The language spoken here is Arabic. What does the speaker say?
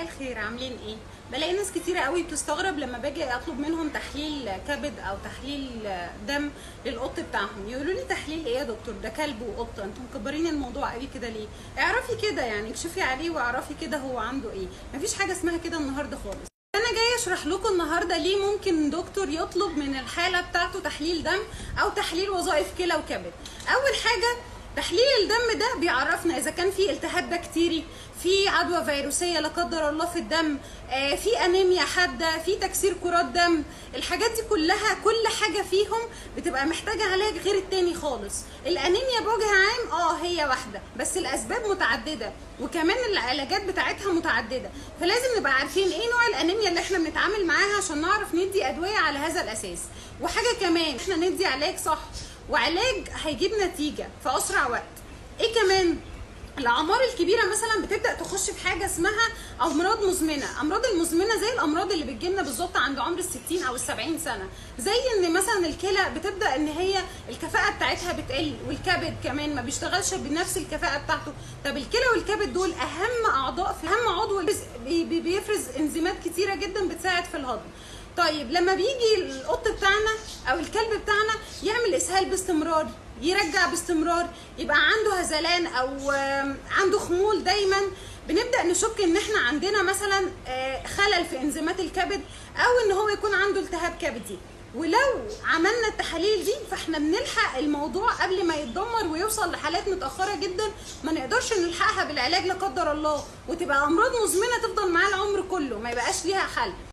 الخير، عاملين ايه؟ بلاقي ناس كتيرة قوي بتستغرب لما باجي اطلب منهم تحليل كبد او تحليل دم للقط بتاعهم. يقولوا لي تحليل ايه يا دكتور؟ ده كلب وقطه، انتم مكبرين الموضوع قوي كده ليه؟ اعرفي كده، يعني اكشفي عليه واعرفي كده هو عنده ايه. مفيش حاجه اسمها كده النهارده خالص. انا جايه اشرح لكم النهارده ليه ممكن دكتور يطلب من الحاله بتاعته تحليل دم او تحليل وظائف كلى وكبد. اول حاجه، تحليل الدم ده بيعرفنا اذا كان في التهاب بكتيري، في عدوى فيروسيه لا قدر الله في الدم، في انيميا حاده، في تكسير كرات دم. الحاجات دي كلها، كل حاجه فيهم بتبقى محتاجه علاج غير التاني خالص. الانيميا بوجه عام هي واحده، بس الاسباب متعدده وكمان العلاجات بتاعتها متعدده، فلازم نبقى عارفين ايه نوع الانيميا اللي احنا بنتعامل معاها عشان نعرف ندي ادويه على هذا الاساس. وحاجه كمان، احنا ندي علاج صح وعلاج هيجيب نتيجه في اسرع وقت. ايه كمان؟ الاعمار الكبيره مثلا بتبدا تخش في حاجه اسمها امراض مزمنه. امراض المزمنه زي الامراض اللي بتجيلنا بالظبط عند عمر ال60 او ال70 سنه، زي ان مثلا الكلى بتبدا ان هي الكفاءه بتاعتها بتقل، والكبد كمان ما بيشتغلش بنفس الكفاءه بتاعته. طب الكلى والكبد دول اهم اعضاء، في اهم عضو بيفرز انزيمات كتيره جدا بتساعد في الهضم. طيب لما بيجي القط بتاعنا او الكلب بتاعنا يعمل اسهال باستمرار، يرجع باستمرار، يبقى عنده هزلان او عنده خمول دايما، بنبدا نشك ان احنا عندنا مثلا خلل في انزيمات الكبد، او ان هو يكون عنده التهاب كبدي. ولو عملنا التحاليل دي فاحنا بنلحق الموضوع قبل ما يتدمر ويوصل لحالات متاخره جدا ما نقدرش نلحقها بالعلاج لا قدر الله، وتبقى امراض مزمنه تفضل معاه العمر كله ما يبقاش ليها حل.